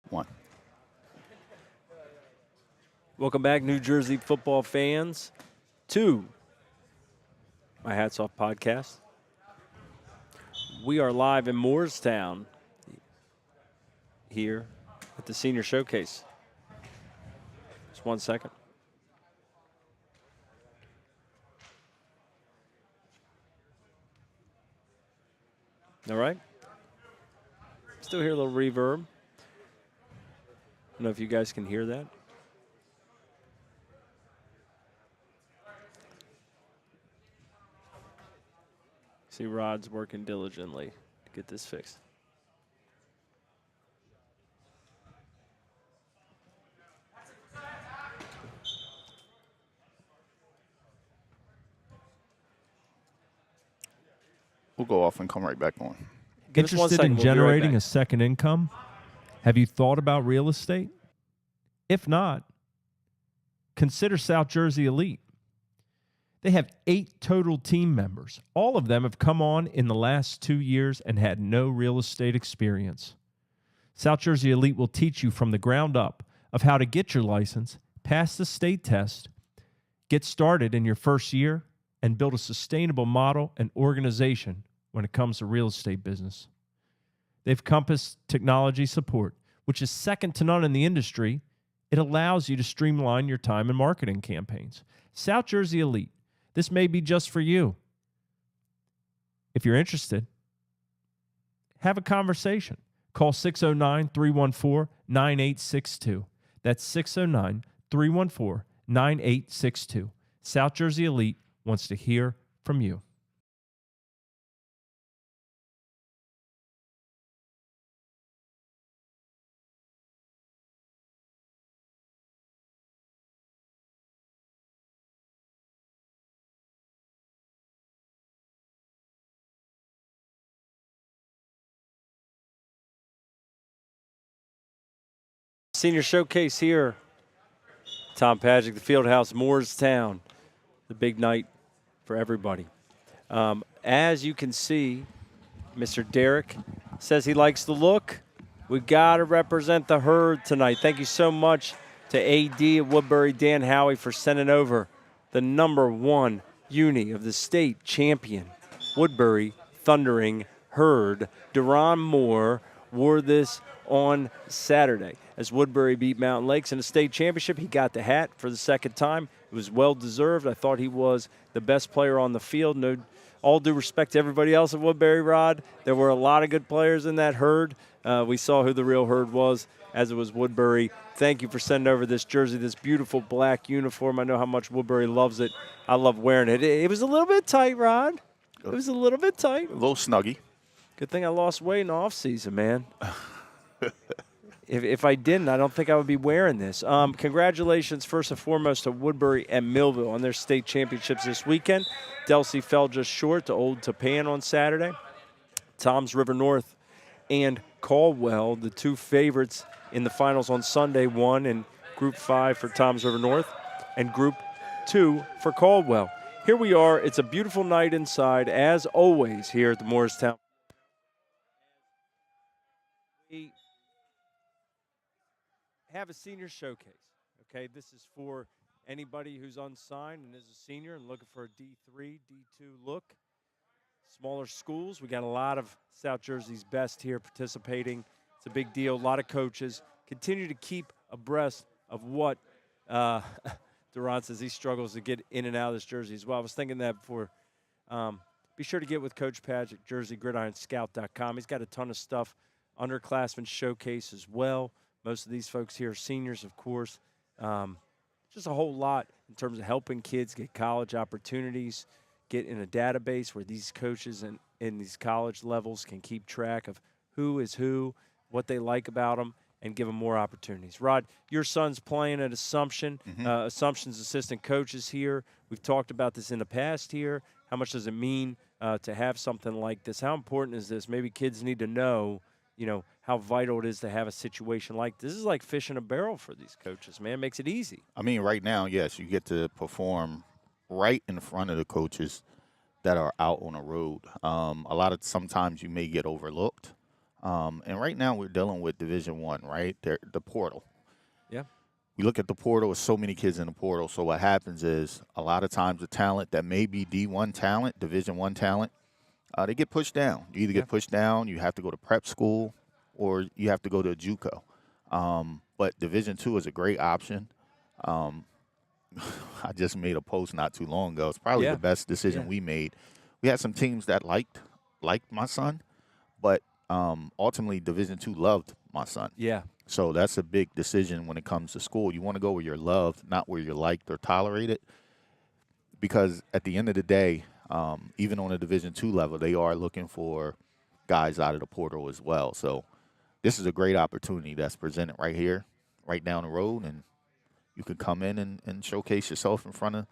One. Welcome back, New Jersey football fans, to my Hats Off podcast. We are live in Moorestown here at the Senior Showcase. Just 1 second. All right. Still hear a little reverb. I don't know if you guys can hear that. See Rod's working diligently to get this fixed. We'll go off and come right back on. Give us 1 Interested second, in we'll be right generating back. a second income? Have you thought about real estate? If not, consider South Jersey Elite. They have 8 total team members. All of them have come on in the last 2 years and had no real estate experience. South Jersey Elite will teach you from the ground up of how to get your license, pass the state test, get started in your first year, and build a sustainable model and organization when it comes to real estate business. They've compassed technology support, which is second to none in the industry. It allows you to streamline your time and marketing campaigns. South Jersey Elite, this may be just for you. If you're interested, have a conversation. Call 609-314-9862. That's 609-314-9862. South Jersey Elite wants to hear from you. Senior Showcase here. Tom Pagic, the Fieldhouse, Moorestown. The big night for everybody. As you can see, Mr. Derek says he likes the look. We got to represent the herd tonight. Thank you so much to AD at Woodbury, Dan Howie, for sending over the #1 uni of the state champion, Woodbury Thundering Herd. Deron Moore wore this on Saturday as Woodbury beat Mountain Lakes in a state championship. He got the hat for the second time. It was well-deserved. I thought he was the best player on the field. No, all due respect to everybody else at Woodbury, Rod. There were a lot of good players in that herd. We saw who the real herd was, as it was Woodbury. Thank you for sending over this jersey, this beautiful black uniform. I know how much Woodbury loves it. I love wearing it. It was a little bit tight, Rod. It was a little bit tight. A little snuggy. Good thing I lost weight in the off-season, man. If I didn't, I don't think I would be wearing this. Congratulations, first and foremost, to Woodbury and Millville on their state championships this weekend. Delsey fell just short to Old Tapan on Saturday. Toms River North and Caldwell, the two favorites in the finals on Sunday, won in Group 5 for Toms River North and Group 2 for Caldwell. Here we are. It's a beautiful night inside, as always, here at the Moorestown. We have a senior showcase, okay? This is for anybody who's unsigned and is a senior and looking for a D3, D2 look. Smaller schools, we got a lot of South Jersey's best here participating. It's a big deal. A lot of coaches continue to keep abreast of what Duran says he struggles to get in and out of this jersey as well. I was thinking that before. Be sure to get with Coach Pagic, JerseyGridironScout.com. He's got a ton of stuff. Underclassmen showcase as well. Most of these folks here are seniors, of course. Just a whole lot in terms of helping kids get college opportunities, get in a database where these coaches in these college levels can keep track of who is who, what they like about them, and give them more opportunities. Rod, your son's playing at Assumption. Assumption's assistant coaches here. We've talked about this in the past here. How much does it mean to have something like this? How important is this? Maybe kids need to know, how vital it is to have a situation like this. This is like fish in a barrel for these coaches, man. It makes it easy. I mean, right now, yes, you get to perform right in front of the coaches that are out on the road. Sometimes you may get overlooked. And right now we're dealing with Division One, right? The portal. Yeah. We look at the portal with so many kids in the portal. So what happens is a lot of times the talent that may be D1 talent, Division One talent, they get pushed down. You either get pushed down, you have to go to prep school, or you have to go to a JUCO. But Division Two is a great option. Um, I just made a post not too long ago. It's probably the best decision we made. We had some teams that liked my son, but ultimately Division Two loved my son. Yeah. So that's a big decision when it comes to school. You want to go where you're loved, not where you're liked or tolerated. Because at the end of the day, even on a Division Two level, they are looking for guys out of the portal as well. So this is a great opportunity that's presented right here, right down the road, and you can come in and showcase yourself in front of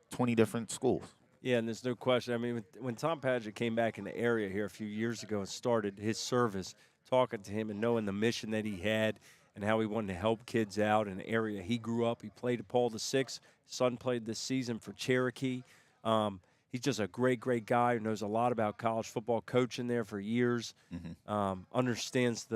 20 different schools. Yeah, and there's no question. I mean, when Tom Padgett came back in the area here a few years ago and started his service, talking to him and knowing the mission that he had and how he wanted to help kids out in the area he grew up. He played at Paul VI. His son played this season for Cherokee. He's just a great, great guy who knows a lot about college football, coaching there for years, understands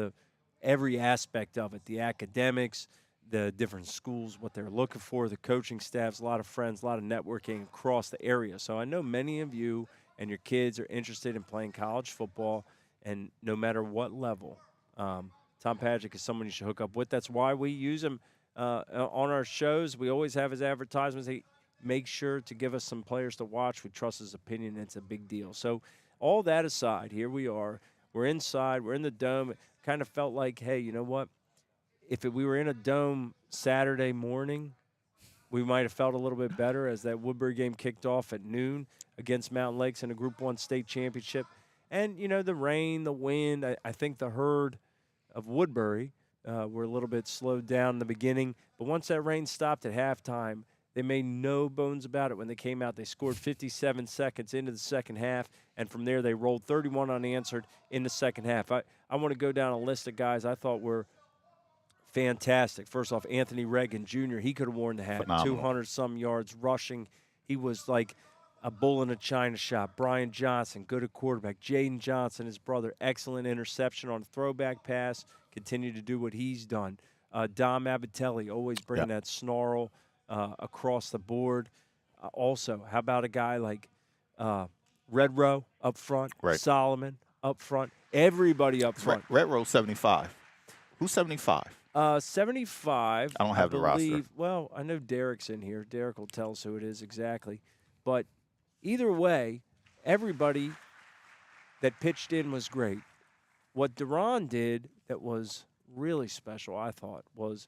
every aspect of it, the academics, the different schools, what they're looking for, the coaching staffs, a lot of friends, a lot of networking across the area. So I know many of you and your kids are interested in playing college football, and no matter what level, Tom Padgett is someone you should hook up with. That's why we use him on our shows. We always have his advertisements. He makes sure to give us some players to watch. We trust his opinion. It's a big deal. So all that aside, here we are. We're inside. We're in the dome. It kind of felt like, hey, you know what? If we were in a dome Saturday morning, we might have felt a little bit better as that Woodbury game kicked off at noon against Mountain Lakes in a Group 1 state championship. And, you know, the rain, the wind, I think the herd of Woodbury were a little bit slowed down in the beginning. But once that rain stopped at halftime, they made no bones about it when they came out. They scored 57 seconds into the second half, and from there they rolled 31 unanswered in the second half. I want to go down a list of guys I thought were fantastic. First off, Anthony Reagan Jr., he could have worn the hat. 200-some yards rushing. He was like a bull in a china shop. Brian Johnson, good at quarterback. Jaden Johnson, his brother, excellent interception on a throwback pass. Continued to do what he's done. Dom Abatelli, always bringing that snarl across the board. Also, how about a guy like Red Row up front, Solomon up front, everybody up front. Red Row 75. Who's 75? 75. I don't have the roster. Well, I know Derek's in here. Derek will tell us who it is exactly. But either way, everybody that pitched in was great. What Duran did that was really special, I thought, was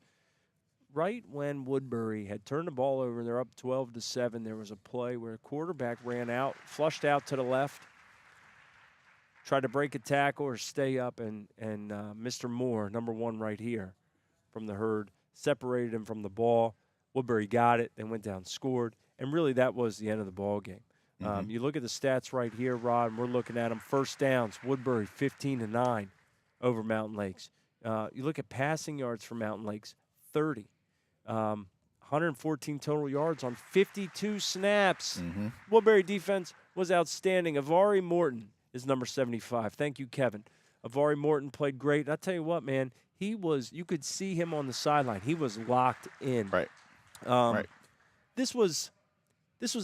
right when Woodbury had turned the ball over and they're up 12-7, there was a play where a quarterback ran out, flushed out to the left, tried to break a tackle or stay up, and Mr. Moore, number 1 right here from the herd, separated him from the ball. Woodbury got it, then went down, scored, and really that was the end of the ball game. You look at the stats right here, Rod, and we're looking at them. First downs, Woodbury 15-9 over Mountain Lakes. You look at passing yards for Mountain Lakes, 30. 114 total yards on 52 snaps. Woodbury defense was outstanding. Avari Morton is number 75. Thank you, Kevin. Avari Morton played great. I tell you what, man, you could see him on the sideline. He was locked in. Right. This was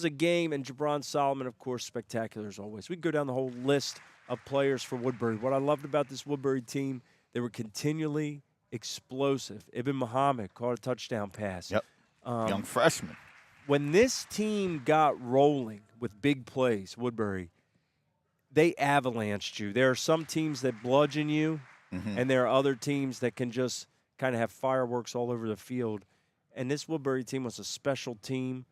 a game, and Jabron Solomon, of course, spectacular as always. We could go down the whole list of players for Woodbury. What I loved about this Woodbury team, they were continually explosive. Ibn Muhammad caught a touchdown pass. Young freshman. When this team got rolling with big plays, Woodbury, they avalanched you. There are some teams that bludgeon you, and there are other teams that can just kind of have fireworks all over the field. And this Woodbury team was a special team.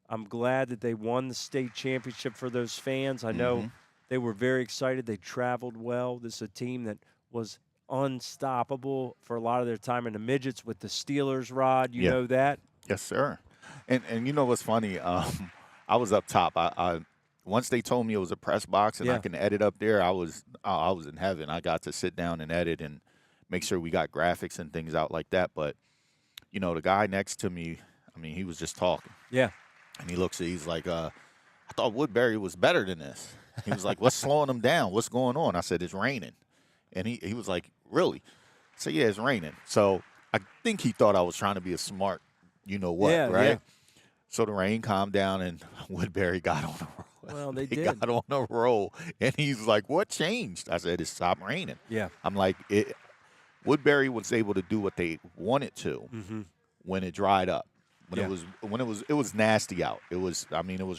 I'm glad that they won the state championship for those fans. I know they were very excited. They traveled well. This is a team that was unstoppable for a lot of their time in the midgets with the Steelers, Rod. You know that? Yes, sir. And you know what's funny? I was up top. I once they told me it was a press box and I can edit up there, I was in heaven. I got to sit down and edit and make sure we got graphics and things out like that. But, you know, the guy next to me, I mean, he was just talking. Yeah. And he's like, I thought Woodbury was better than this. He was like, what's slowing them down? What's going on? I said, it's raining. And he was like, really? I said, yeah, it's raining. So I think he thought I was trying to be a smart, Yeah, right? yeah. So the rain calmed down and Woodbury got on a roll. Well, they They did. got on a roll. And he's like, what changed? I said, it stopped raining. Yeah. I'm like, Woodbury was able to do what they wanted to Mm-hmm. when it dried up. Yeah. It was nasty out. It was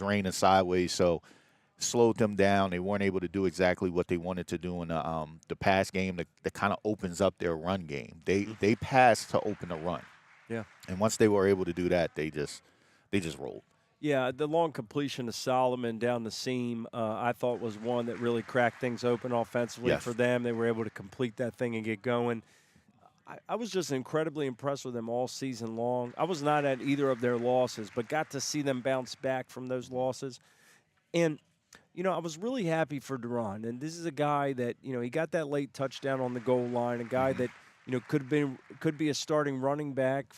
raining sideways, so slowed them down. They weren't able to do exactly what they wanted to do in the pass game that kind of opens up their run game. They passed to open the run. Yeah. And once they were able to do that, they just rolled. Yeah, the long completion of Solomon down the seam, I thought was one that really cracked things open offensively Yes. for them. They were able to complete that thing and get going. I was just incredibly impressed with them all season long. I was not at either of their losses, but got to see them bounce back from those losses. And, I was really happy for Duran. And this is a guy that, he got that late touchdown on the goal line, a guy that, could be a starting running back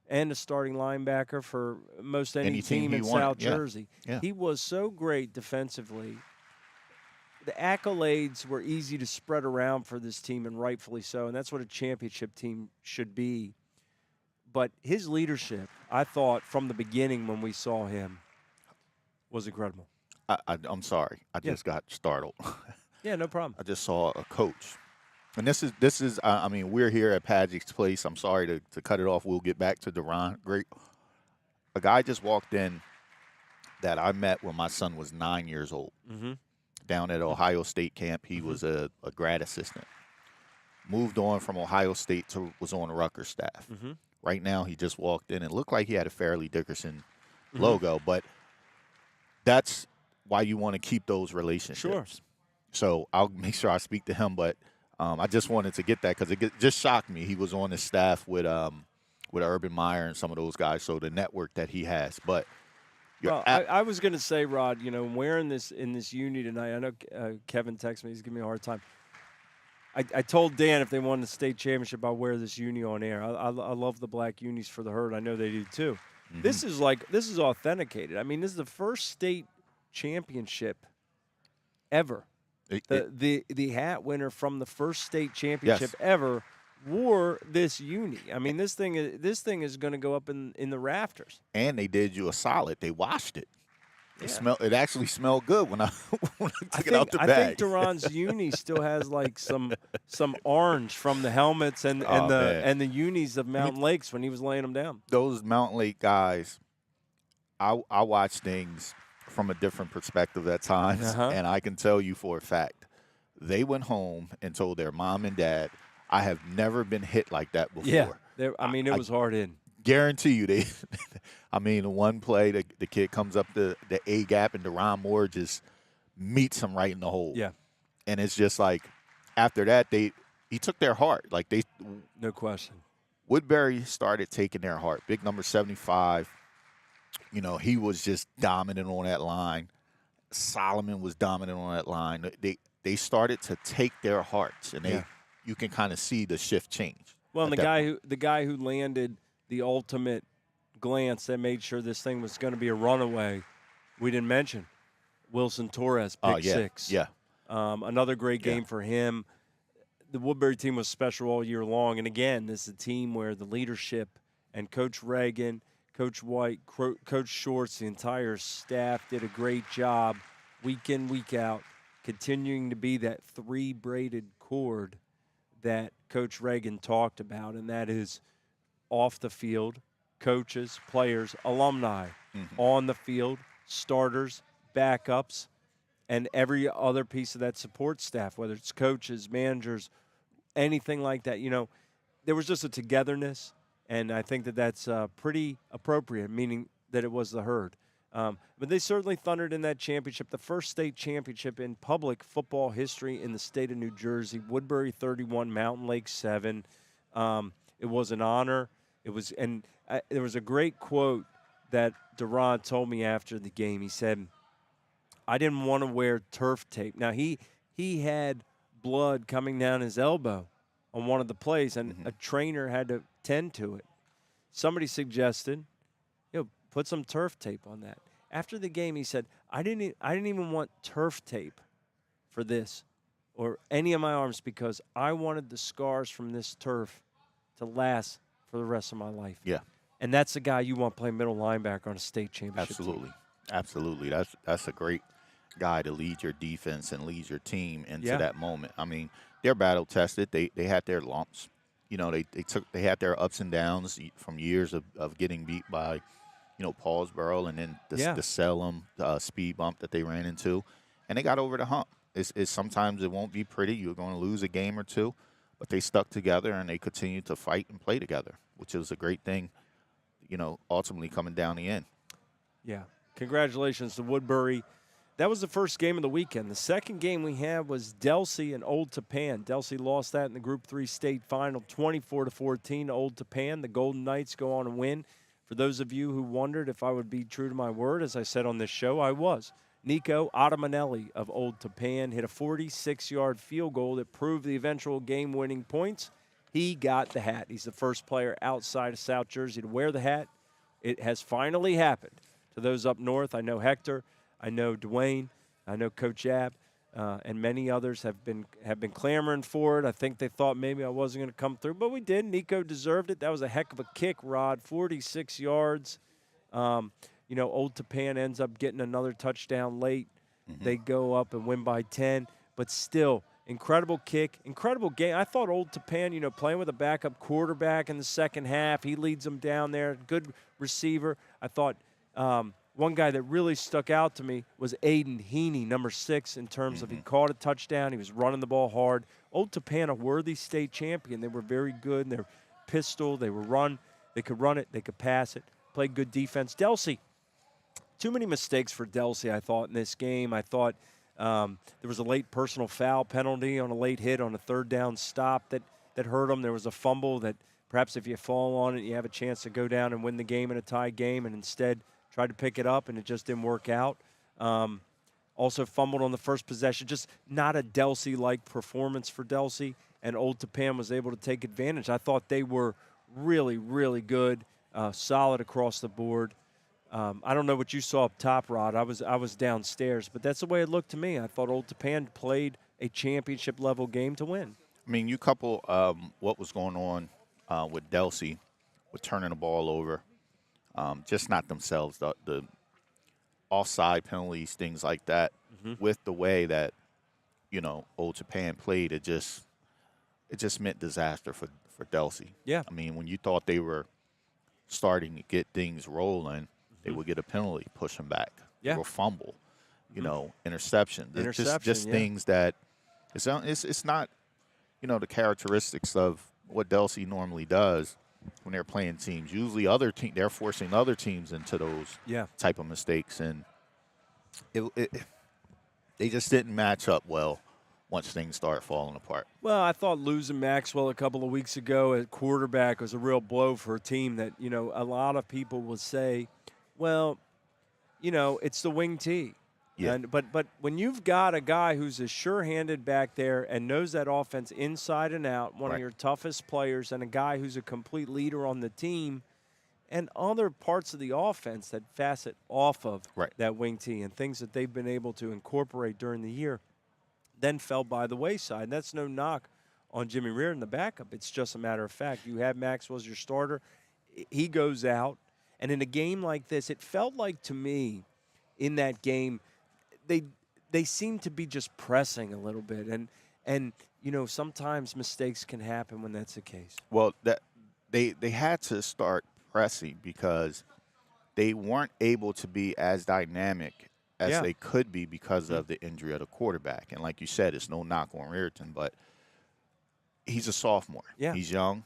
and a starting linebacker for most any team in South Jersey. Yeah. He was so great defensively. The accolades were easy to spread around for this team, and rightfully so, and that's what a championship team should be. But his leadership, I thought, from the beginning when we saw him, was incredible. I'm sorry. I just got startled. Yeah, no problem. I just saw a coach. And this is we're here at Padgett's place. I'm sorry to cut it off. We'll get back to Duran. Great. A guy just walked in that I met when my son was 9 years old. Mm-hmm. Down at Ohio State camp. He was a grad assistant. Moved on from Ohio State was on the Rutgers staff. Mm-hmm. Right now, he just walked in. It looked like he had a Fairleigh Dickerson logo, but that's why you want to keep those relationships. Sure. So I'll make sure I speak to him, but I just wanted to get that because it just shocked me. He was on the staff with Urban Meyer and some of those guys, so the network that he has. But well, I was going to say, Rod, wearing this in this uni tonight, I know Kevin texted me. He's giving me a hard time. I told Dan if they won the state championship, I'll wear this uni on air. I love the black unis for the herd. I know they do too. Mm-hmm. This is authenticated. I mean, this is the first state championship ever. The hat winner from the first state championship Yes. ever wore this uni. I mean, this thing is going to go up in the rafters. And they did you a solid. They washed it. Yeah. It actually smelled good when I took it out the bag. I think Duran's uni still has like some orange from the helmets and the unis of Mountain Lakes when he was laying them down. Those Mountain Lake guys, I watch things from a different perspective at times, and I can tell you for a fact, they went home and told their mom and dad, I have never been hit like that before. Yeah, it was hard in. Guarantee you the one play, the kid comes up the A gap and Deron Moore just meets him right in the hole. Yeah. And it's just like after that he took their heart. Like no question. Woodbury started taking their heart. Big number 75. He was just dominant on that line. Solomon was dominant on that line. They started to take their hearts, and you can kind of see the shift change. Well, and the guy who landed the ultimate glance that made sure this thing was going to be a runaway, we didn't mention Wilson Torres, pick six. Yeah. Another great game for him. The Woodbury team was special all year long, and again, this is a team where the leadership and Coach Reagan, Coach White, Coach Shorts, the entire staff did a great job week in, week out, continuing to be that three-braided cord that Coach Reagan talked about, and that is off the field, coaches, players, alumni, on the field, starters, backups, and every other piece of that support staff, whether it's coaches, managers, anything like that. There was just a togetherness, and I think that's pretty appropriate, meaning that it was the herd. But they certainly thundered in that championship, the first state championship in public football history in the state of New Jersey. Woodbury 31, Mountain Lake 7. It was an honor. There was a great quote that Duran told me after the game. He said, I didn't want to wear turf tape. Now, he had blood coming down his elbow on one of the plays, and a trainer had to tend to it. Somebody suggested, put some turf tape on that. After the game, he said, I didn't even want turf tape for this. or any of my arms because I wanted the scars from this turf to last for the rest of my life. Yeah. And that's the guy you want playing middle linebacker on a state championship Absolutely. team. Absolutely. That's a great guy to lead your defense and lead your team into Yeah. that moment. I mean, they're battle tested. They had their lumps. You know, they had their ups and downs from years of getting beat by, Paulsboro and then the Salem speed bump that they ran into. And they got over the hump. It's sometimes it won't be pretty. You're going to lose a game or two, but they stuck together and they continued to fight and play together, which is a great thing, ultimately coming down the end. Yeah. Congratulations to Woodbury. That was the first game of the weekend. The second game we had was Delsey and Old Tappan. Delsey lost that in the Group 3 state final, 24-14 to Old Tappan. The Golden Knights go on and win. For those of you who wondered if I would be true to my word, as I said on this show, I was. Nico Ottamanelli of Old Tappan hit a 46-yard field goal that proved the eventual game-winning points. He got the hat. He's the first player outside of South Jersey to wear the hat. It has finally happened. To those up north, I know Hector, I know Dwayne, I know Coach Ab, and many others have been clamoring for it. I think they thought maybe I wasn't going to come through, but we did. Nico deserved it. That was a heck of a kick, Rod, 46 yards. Old Tappan ends up getting another touchdown late. Mm-hmm. They go up and win by 10, but still, incredible kick, incredible game. I thought Old Tappan, playing with a backup quarterback in the second half, he leads them down there, good receiver. I thought one guy that really stuck out to me was Aiden Heaney, number 6, in terms of he caught a touchdown. He was running the ball hard. Old Tappan, a worthy state champion. They were very good in their pistol. They could run it, they could pass it, played good defense. Delsey, too many mistakes for Delsey, I thought, in this game. I thought there was a late personal foul penalty on a late hit on a third down stop that hurt them. There was a fumble that perhaps if you fall on it, you have a chance to go down and win the game in a tie game, and instead tried to pick it up, and it just didn't work out. Also fumbled on the first possession. Just not a Delsey-like performance for Delsey, and Old Tappan was able to take advantage. I thought they were really, really good, solid across the board. I don't know what you saw up top, Rod. I was downstairs, but that's the way it looked to me. I thought Old Tappan played a championship-level game to win. I mean, you couple what was going on with Delsey, with turning the ball over, just not themselves, the offside penalties, things like that, with the way that, Old Tappan played, it just meant disaster for Delsey. Yeah. I mean, when you thought they were starting to get things rolling, they would get a penalty, push them back, or fumble, interception. Just things that it's not, the characteristics of what Delsey normally does when they're playing teams. Usually they're forcing other teams into those type of mistakes, and they just didn't match up well once things start falling apart. Well, I thought losing Maxwell a couple of weeks ago at quarterback was a real blow for a team that, a lot of people will say, well, it's the wing T. Yeah. But when you've got a guy who's as sure-handed back there and knows that offense inside and out, one of your toughest players, and a guy who's a complete leader on the team, and other parts of the offense that facet off of that wing T and things that they've been able to incorporate during the year, then fell by the wayside. And that's no knock on Jimmy Reardon, the backup. It's just a matter of fact. You have Maxwell as your starter. He goes out. And in a game like this, it felt like to me in that game, they seem to be just pressing a little bit, and sometimes mistakes can happen when that's the case. Well, that they had to start pressing because they weren't able to be as dynamic as they could be because of the injury of the quarterback. And like you said, it's no knock on Reardon, but he's a sophomore. Yeah. He's young.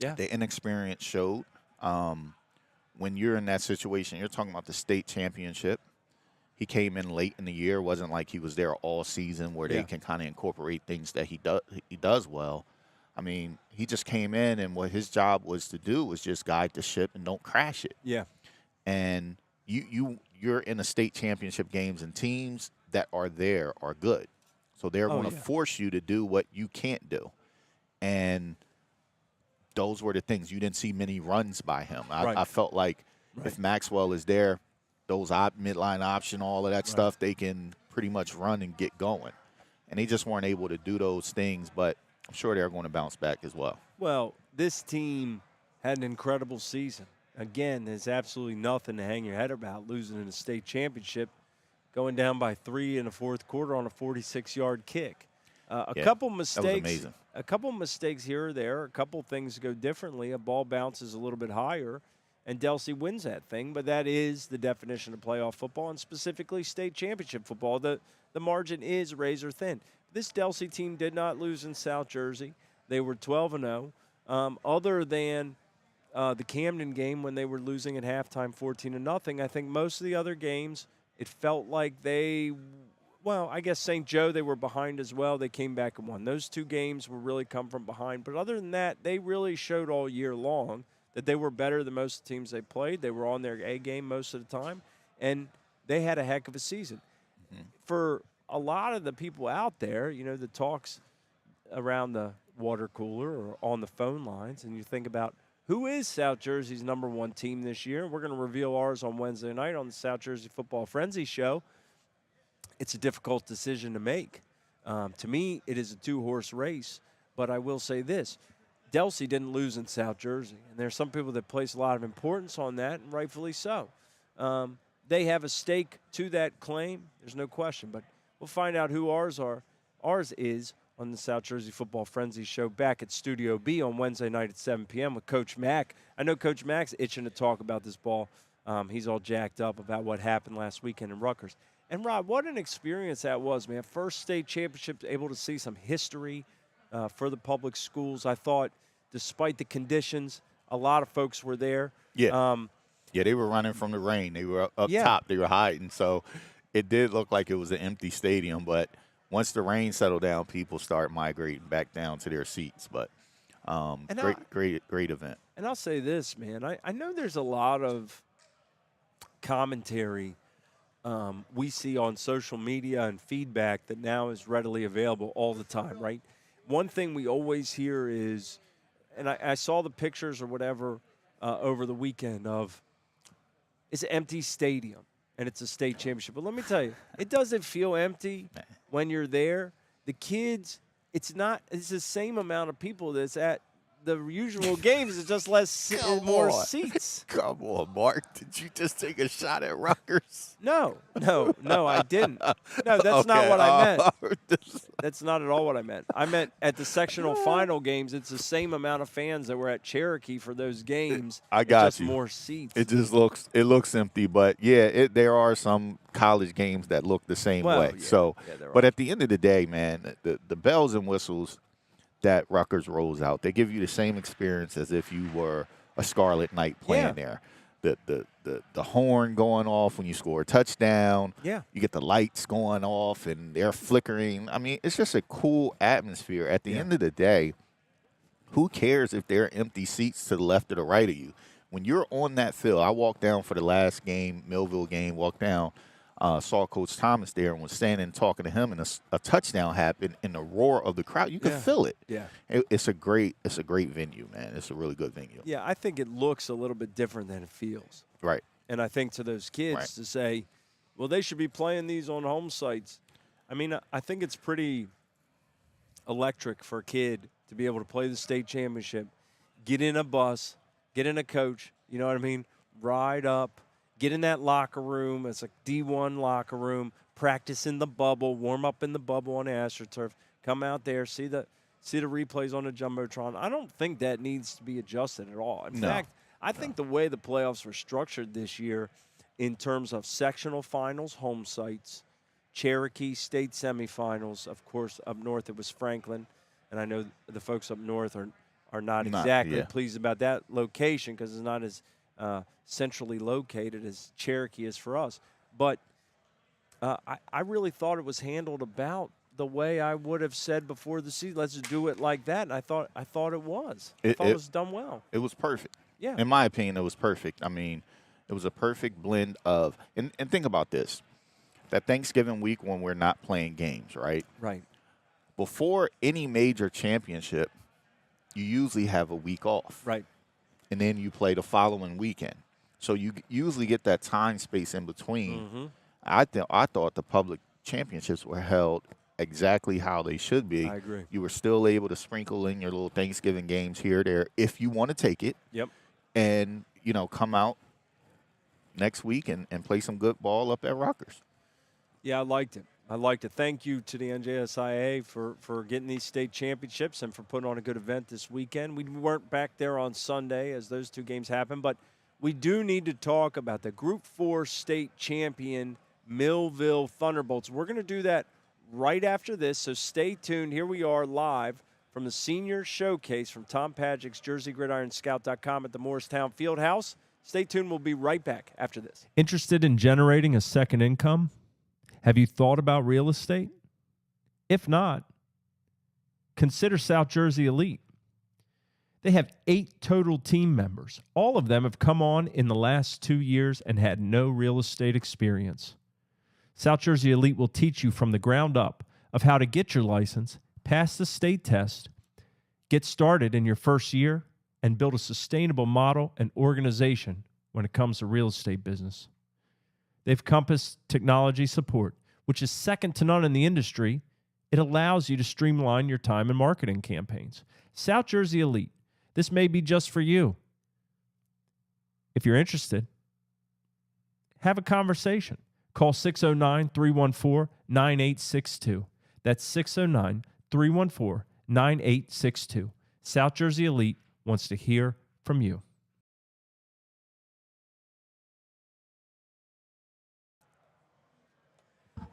Yeah. The inexperience showed. When you're in that situation, you're talking about the state championship. He came in late in the year. It wasn't like he was there all season where they can kind of incorporate things that he does well. I mean, he just came in, and what his job was to do was just guide the ship and don't crash it. Yeah. And you're in the state championship games, and teams that are there are good. So they're going to force you to do what you can't do. And those were the things. You didn't see many runs by him. I felt like if Maxwell is there, those midline option, all of that stuff, they can pretty much run and get going. and they just weren't able to do those things. But I'm sure they're going to bounce back as well. Well, this team had an incredible season. Again, there's absolutely nothing to hang your head about losing in a state championship, going down by 3 in the fourth quarter on a 46-yard kick. A couple mistakes. That was amazing. A couple mistakes here or there. A couple things go differently. A ball bounces a little bit higher, and Delsey wins that thing. But that is the definition of playoff football, and specifically state championship football. The margin is razor thin. This Delsey team did not lose in South Jersey. They were 12-0. Other than the Camden game when they were losing at halftime 14-0, I think most of the other games it felt like I guess St. Joe, they were behind as well. They came back and won. Those two games were really come from behind. But other than that, they really showed all year long that they were better than most of the teams they played. They were on their A game most of the time, and they had a heck of a season. Mm-hmm. For a lot of the people out there, the talks around the water cooler or on the phone lines, and you think about who is South Jersey's number one team this year. We're going to reveal ours on Wednesday night on the South Jersey Football Frenzy Show. It's a difficult decision to make. To me, it is a two-horse race, but I will say this. Delsey didn't lose in South Jersey, and there are some people that place a lot of importance on that, and rightfully so. They have a stake to that claim. There's no question, but we'll find out who ours are. Ours is on the South Jersey Football Frenzy Show back at Studio B on Wednesday night at 7 p.m. with Coach Mack. I know Coach Mack's itching to talk about this ball. He's all jacked up about what happened last weekend in Rutgers. And, Rob, what an experience that was, man. First state championship, able to see some history for the public schools. I thought, despite the conditions, a lot of folks were there. Yeah. They were running from the rain. They were up top. They were hiding. So it did look like it was an empty stadium. But once the rain settled down, people start migrating back down to their seats. But great event. And I'll say this, man. I know there's a lot of commentary we see on social media and feedback that now is readily available all the time, right? One thing we always hear is, and I saw the pictures or whatever over the weekend of, it's an empty stadium and it's a state championship. But let me tell you, it doesn't feel empty when you're there. The kids, it's the same amount of people that's at the usual games. It's just more seats. Come on, Mark. Did you just take a shot at Rutgers? No, I didn't. No, that's not what I meant. That's not at all what I meant. I meant at the sectional final games, it's the same amount of fans that were at Cherokee for those games. I got it's just more seats. It just looks empty, but there are some college games that look the same way. But at the end of the day, man, the bells and whistles that Rutgers rolls out, they give you the same experience as if you were a Scarlet Knight playing there. The horn going off when you score a touchdown. Yeah. You get the lights going off and they're flickering. I mean, it's just a cool atmosphere. At the end of the day, who cares if there are empty seats to the left or the right of you? When you're on that field, I walked down for the last game, Millville game, walked down, saw Coach Thomas there and was standing and talking to him, and a touchdown happened in the roar of the crowd. You can feel it. Yeah. It's a great venue, man. It's a really good venue. Yeah, I think it looks a little bit different than it feels. Right. And I think to those kids to say, well, they should be playing these on home sites. I mean, I think it's pretty electric for a kid to be able to play the state championship, get in a bus, get in a coach, you know what I mean, ride up, get in that locker room. It's a D1 locker room, practice in the bubble, warm up in the bubble on the AstroTurf, come out there, see the replays on the Jumbotron. I don't think that needs to be adjusted at all. In fact, I think the way the playoffs were structured this year in terms of sectional finals, home sites, Cherokee state semifinals, of course, up north it was Franklin, and I know the folks up north are not exactly pleased about that location because it's not as centrally located as Cherokee is for us. But I really thought it was handled about the way I would have said before the season. Let's do it like that. And I thought it was. I thought it was done well. It was perfect. Yeah. In my opinion, it was perfect. I mean, it was a perfect blend of and think about this. That Thanksgiving week when we're not playing games, right? Right. Before any major championship, you usually have a week off. Right. And then you play the following weekend. So you usually get that time space in between. Mm-hmm. I thought the public championships were held exactly how they should be. I agree. You were still able to sprinkle in your little Thanksgiving games here or there if you want to take it. Yep. And, come out next week and play some good ball up at Rutgers. Yeah, I liked it. Thank you to the NJSIA for getting these state championships and for putting on a good event this weekend. We weren't back there on Sunday as those two games happened, but we do need to talk about the Group 4 state champion Millville Thunderbolts. We're going to do that right after this, so stay tuned. Here we are live from the Senior Showcase from Tom Pagic's JerseyGridironScout.com at the Morristown Fieldhouse. Stay tuned. We'll be right back after this. Interested in generating a second income? Have you thought about real estate? If not, consider South Jersey Elite. They have 8 total team members. All of them have come on in the last 2 years and had no real estate experience. South Jersey Elite will teach you from the ground up of how to get your license, pass the state test, get started in your first year, and build a sustainable model and organization when it comes to real estate business. They've Compass technology support, which is second to none in the industry. It allows you to streamline your time and marketing campaigns. South Jersey Elite, this may be just for you. If you're interested, have a conversation. Call 609-314-9862. That's 609-314-9862. South Jersey Elite wants to hear from you.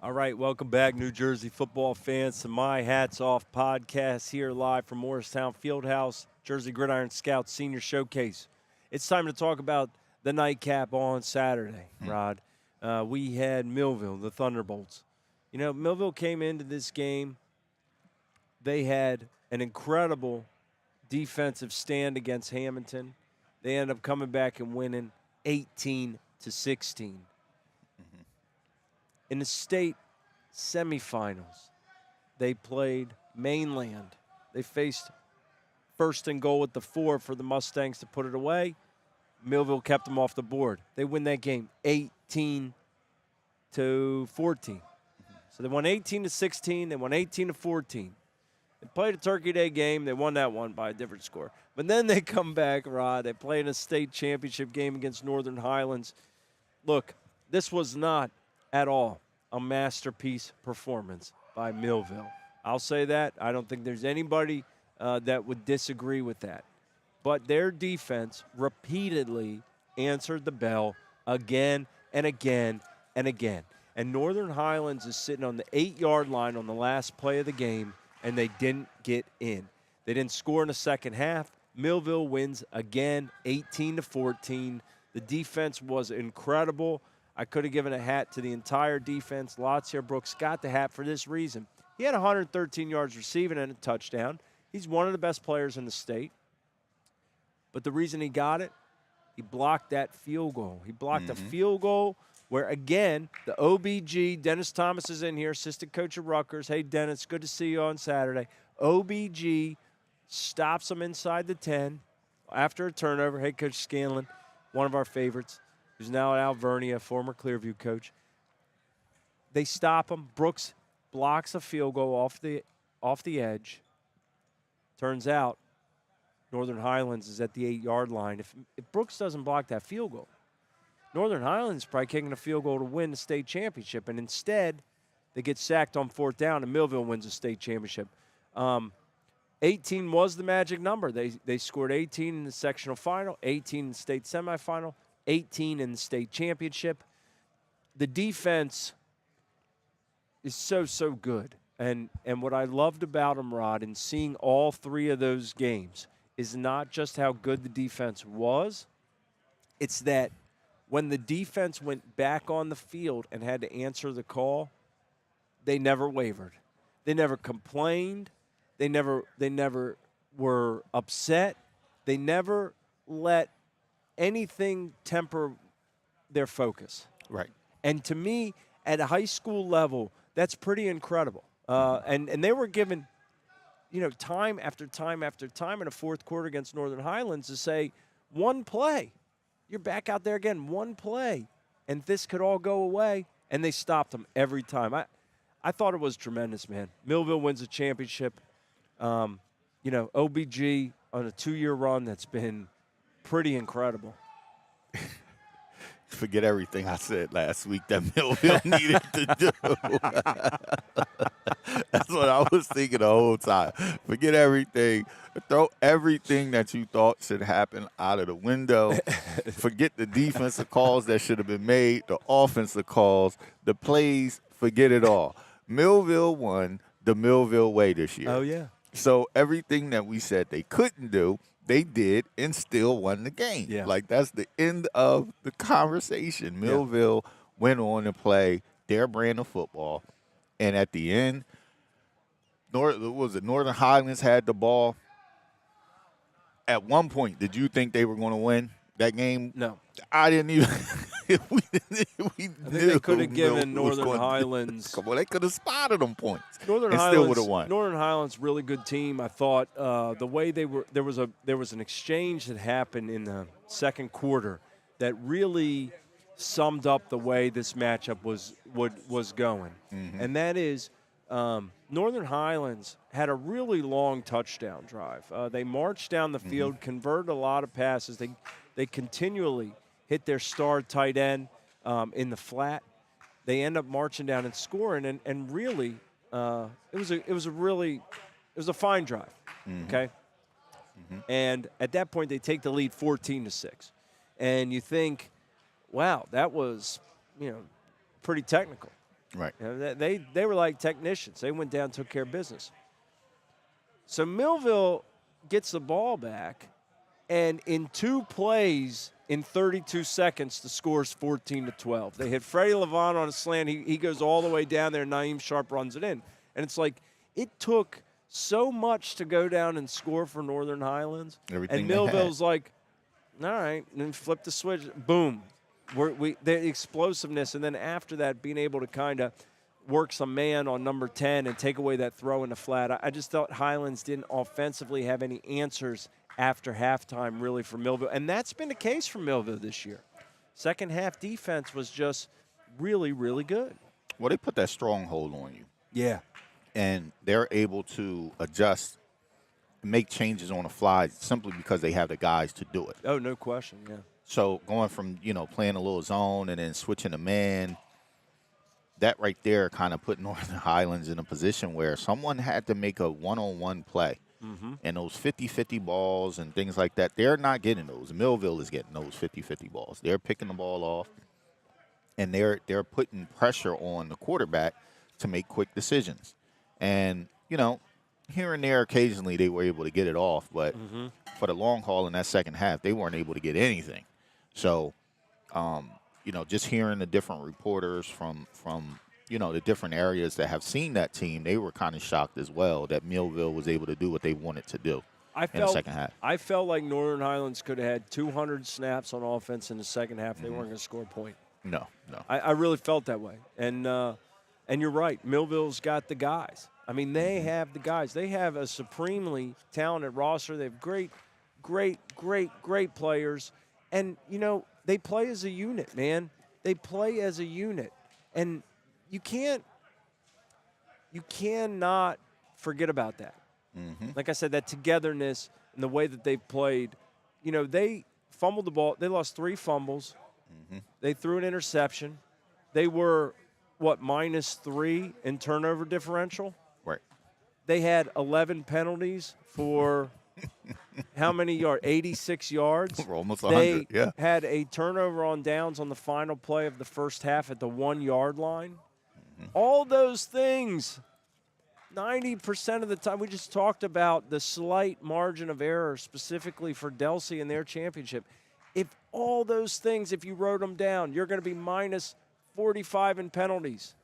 All right, welcome back, New Jersey football fans, to My Hats Off podcast here live from Morristown Fieldhouse, Jersey Gridiron Scouts Senior Showcase. It's time to talk about the nightcap on Saturday, Rod. We had Millville, the Thunderbolts. Millville came into this game. They had an incredible defensive stand against Hamilton. They ended up coming back and winning 18-16. In the state semifinals, they played Mainland. They faced first and goal at the 4 for the Mustangs to put it away. Millville kept them off the board. They win that game 18-14. So they won 18-16. They won 18-14. They played a Turkey Day game. They won that one by a different score. But then they come back, Rod. They play in a state championship game against Northern Highlands. Look, this was not at all a masterpiece performance by Millville. I'll say that. I don't think there's anybody that would disagree with that. But their defense repeatedly answered the bell again and again and again. And Northern Highlands is sitting on the 8-yard line on the last play of the game, and they didn't get in. They didn't score in the second half. Millville wins again, 18-14. The defense was incredible. I could have given a hat to the entire defense. Latsier Brooks got the hat for this reason. He had 113 yards receiving and a touchdown. He's one of the best players in the state. But the reason he got it, he blocked that field goal. He blocked a field goal where, again, the OBG, Dennis Thomas is in here, assistant coach of Rutgers. Hey, Dennis, good to see you on Saturday. OBG stops him inside the 10 after a turnover. Hey, Coach Scanlon, one of our favorites, who's now at Alvernia, former Clearview coach. They stop him. Brooks blocks a field goal off the edge. Turns out Northern Highlands is at the 8-yard line. If Brooks doesn't block that field goal, Northern Highlands is probably kicking a field goal to win the state championship, and instead they get sacked on 4th down, and Millville wins the state championship. 18 was the magic number. They scored 18 in the sectional final, 18 in the state semifinal, 18 in the state championship. The defense is so good. And what I loved about them, Rod, in seeing all 3 of those games is not just how good the defense was. It's that when the defense went back on the field and had to answer the call, they never wavered. They never complained. They never were upset. They never let anything temper their focus. Right. And to me, at a high school level, that's pretty incredible. And they were given, time after time after time in a fourth quarter against Northern Highlands to say, one play. You're back out there again, one play. And this could all go away. And they stopped them every time. I thought it was tremendous, man. Millville wins a championship. OBG on a 2-year run that's been pretty incredible. Forget everything I said last week that Millville needed to do. That's what I was thinking the whole time. Forget everything. Throw everything that you thought should happen out of the window. Forget the defensive calls that should have been made, the offensive calls, the plays. Forget it all. Millville won the Millville way this year. Oh, yeah. So everything that we said they couldn't do, they did and still won the game. Yeah. Like, that's the end of the conversation. Millville went on to play their brand of football. And at the end, Northern Highlands had the ball. At one point, did you think they were going to win that game? No. I didn't even. we I think they could have given Northern Highlands. Come on, they could have spotted them points. Northern and Highlands still would have won. Northern Highlands, really good team. I thought the way they were, there was an exchange that happened in the second quarter that really summed up the way this matchup was going, and that is Northern Highlands had a really long touchdown drive. They marched down the field, converted a lot of passes. They continually hit their star tight end in the flat. They end up marching down and scoring, and really, it was a fine drive. Okay, and at that point they take the lead 14-6, and you think, wow, that was pretty technical. Right. They were like technicians. They went down and took care of business. So Millville gets the ball back, and in 2 plays, in 32 seconds, the score is 14-12. They hit Freddie Levant on a slant. He goes all the way down there. Naeem Sharp runs it in. And it's like it took so much to go down and score for Northern Highlands. Everything and Millville's like, all right, and then flip the switch. Boom. The explosiveness, and then after that, being able to kind of work some man on number 10 and take away that throw in the flat. I just thought Highlands didn't offensively have any answers after halftime, really, for Millville. And that's been the case for Millville this year. Second half defense was just really, really good. Well, they put that stronghold on you. Yeah. And they're able to adjust, make changes on the fly simply because they have the guys to do it. Oh, no question, yeah. So going from, playing a little zone and then switching to man, that right there kind of put Northern Highlands in a position where someone had to make a one-on-one play. And those 50-50 balls and things like that, they're not getting those. Millville is getting those 50-50 balls. They're picking the ball off, and they're putting pressure on the quarterback to make quick decisions. And, here and there occasionally they were able to get it off, but for the long haul in that second half, they weren't able to get anything. So, just hearing the different reporters from the different areas that have seen that team, they were kind of shocked as well that Millville was able to do what they wanted to do in the second half. I felt like Northern Highlands could have had 200 snaps on offense in the second half. They weren't going to score a point. No. I really felt that way. And you're right. Millville's got the guys. I mean, they have the guys. They have a supremely talented roster. They have great players. And, they play as a unit, man. They play as a unit. And you cannot forget about that. Like I said, that togetherness and the way that they've played. They fumbled the ball. They lost 3 fumbles. They threw an interception. They were, -3 in turnover differential? Right. They had 11 penalties for how many yards? 86 yards. We're almost 100, They had a turnover on downs on the final play of the first half at the 1-yard line. All those things, 90% of the time, we just talked about the slight margin of error specifically for Delsey in their championship. If all those things, if you wrote them down, you're going to be -45 in penalties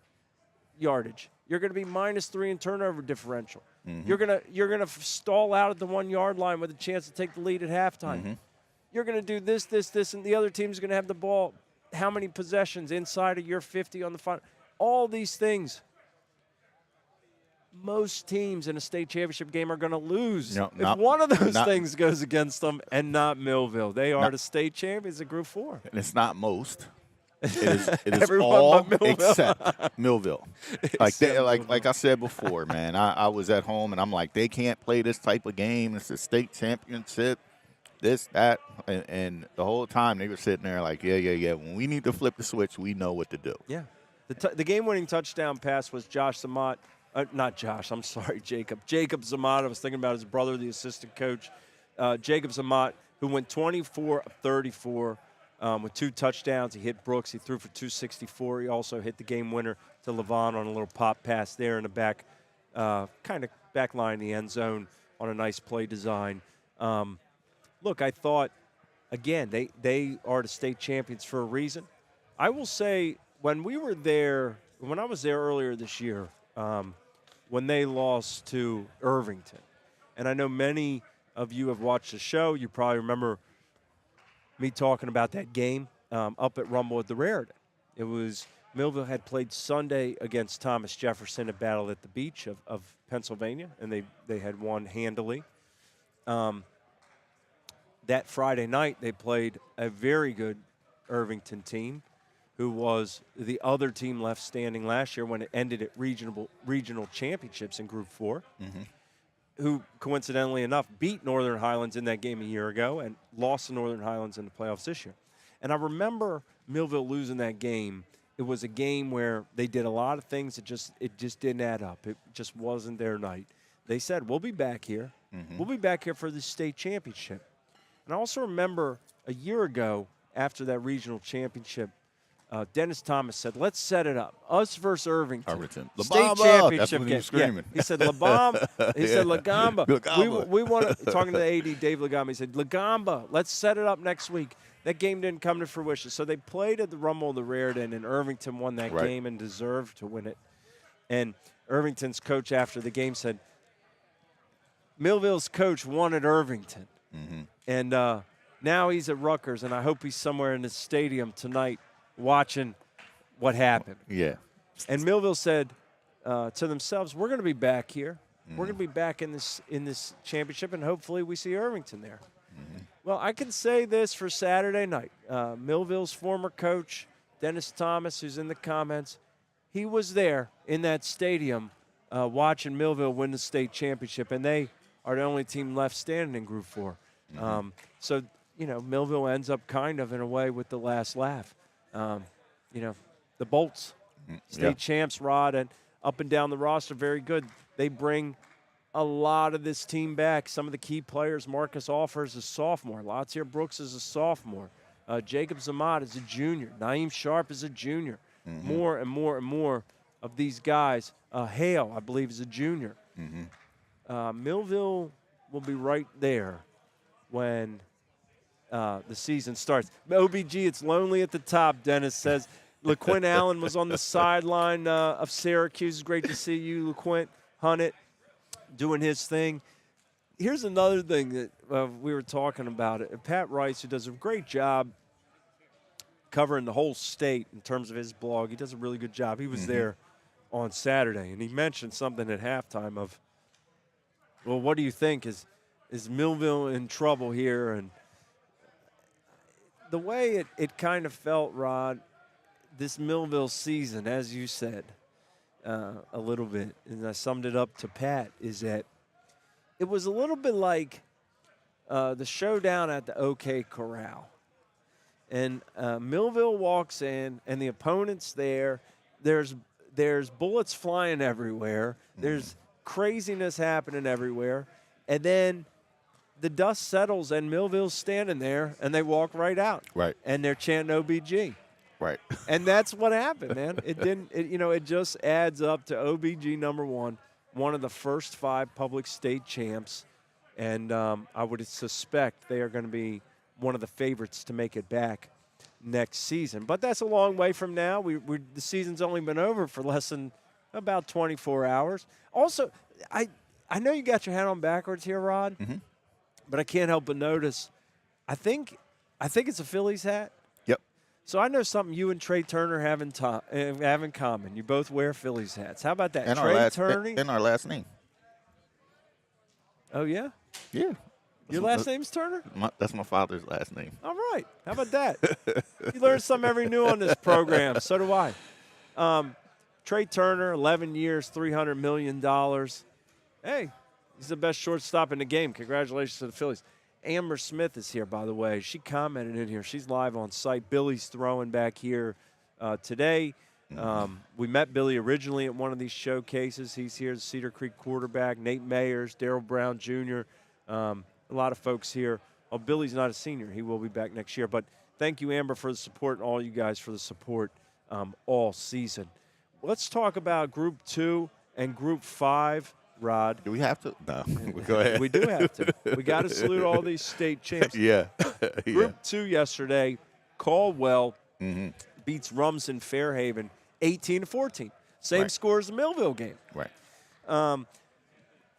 yardage. You're going to be -3 in turnover differential. You're going to stall out at the 1-yard line with a chance to take the lead at halftime. You're going to do this, and the other team's going to have the ball. How many possessions inside of your 50 on the final? All these things. Most teams in a state championship game are going to lose if one of those things goes against them, and not Millville. They are the state champions of Group 4. And it's not most. It is Everyone all but Millville. except Millville. Like I said before, man. I was at home and I'm like, they can't play this type of game. It's a state championship. This, that, and the whole time they were sitting there like, yeah. When we need to flip the switch, we know what to do. Yeah. The game-winning touchdown pass was Josh Zamat. Not Josh, I'm sorry, Jacob. Jacob Zamat. I was thinking about his brother, the assistant coach. Jacob Zamat, who went 24 of 34 with 2 touchdowns. He hit Brooks. He threw for 264. He also hit the game winner to Levon on a little pop pass there in the back, kind of back line of the end zone on a nice play design. Look, I thought, again, they are the state champions for a reason. I will say, when I was there earlier this year, when they lost to Irvington, and I know many of you have watched the show, you probably remember me talking about that game up at Rumble at the Raritan. It was Millville had played Sunday against Thomas Jefferson at Battle at the Beach of Pennsylvania, and they had won handily. That Friday night, they played a very good Irvington team, who was the other team left standing last year when it ended at regional championships in Group 4, who, coincidentally enough, beat Northern Highlands in that game a year ago and lost to Northern Highlands in the playoffs this year. And I remember Millville losing that game. It was a game where they did a lot of things that it just didn't add up. It just wasn't their night. They said, we'll be back here. We'll be back here for the state championship. And I also remember a year ago, after that regional championship, Dennis Thomas said, let's set it up. Us versus Irvington. State championship. That's when he was screaming. Yeah. He said, he said, Lagamba. We want to, talking to the AD, Dave Lagamba, he said, Lagamba, let's set it up next week. That game didn't come to fruition. So they played at the Rumble of the Raritan, and Irvington won that game and deserved to win it. And Irvington's coach after the game said, Millville's coach wanted Irvington. And now he's at Rutgers, and I hope he's somewhere in the stadium tonight watching what happened. Yeah. And Millville said to themselves, we're going to be back here. We're going to be back in this championship, and hopefully we see Irvington there. Well, I can say this for Saturday night. Millville's former coach, Dennis Thomas, who's in the comments, he was there in that stadium watching Millville win the state championship, and they are the only team left standing in Group 4. So, Millville ends up kind of in a way with the last laugh. The Bolts, state champs, Rod, and up and down the roster, very good. They bring a lot of this team back. Some of the key players, Marcus Offer is a sophomore. Latsier Brooks is a sophomore. Jacob Zamat is a junior. Naeem Sharp is a junior. More and more and more of these guys. Hale, I believe, is a junior. Millville will be right there when the season starts. OBG, it's lonely at the top, Dennis says. LaQuint Allen was on the sideline of Syracuse. It's great to see you, LaQuint Hunnett, doing his thing. Here's another thing that we were talking about. Pat Rice, who does a great job covering the whole state in terms of his blog. He does a really good job. He was there on Saturday, and he mentioned something at halftime of, well, what do you think? Is Millville in trouble here? And the way it kind of felt, Rod, this Millville season, as you said a little bit, and I summed it up to Pat, is that it was a little bit like the showdown at the OK Corral. And Millville walks in, and the opponent's there. There's bullets flying everywhere. There's craziness happening everywhere. And then the dust settles, and Millville's standing there, and they walk right out. Right. And they're chanting OBG. Right. And that's what happened, man. It just adds up to OBG #1, one of the first 5 public state champs. And I would suspect they are going to be one of the favorites to make it back next season. But that's a long way from now. The season's only been over for less than about 24 hours. Also, I know you got your hat on backwards here, Rod, but I can't help but notice, I think it's a Phillies hat. Yep. So I know something you and Trey Turner have in common. You both wear Phillies hats. How about that? And Trey Turner? and our last name. Oh, yeah? Yeah. Your last name's Turner? That's my father's last name. All right. How about that? You learn something every new on this program. So do I. Trey Turner, 11 years, $300 million. Hey, he's the best shortstop in the game. Congratulations to the Phillies. Amber Smith is here, by the way. She commented in here. She's live on site. Billy's throwing back here today. We met Billy originally at one of these showcases. He's here, the Cedar Creek quarterback. Nate Mayers, Darryl Brown Jr., a lot of folks here. Oh, Billy's not a senior. He will be back next year. But thank you, Amber, for the support, and all you guys for the support all season. Let's talk about Group 2 and Group 5, Rod. Do we have to? No. Go ahead. We do have to. We got to salute all these state champs. Yeah. Group 2 yesterday, Caldwell beats Rumson Fairhaven 18-14. Same score as the Millville game. Right.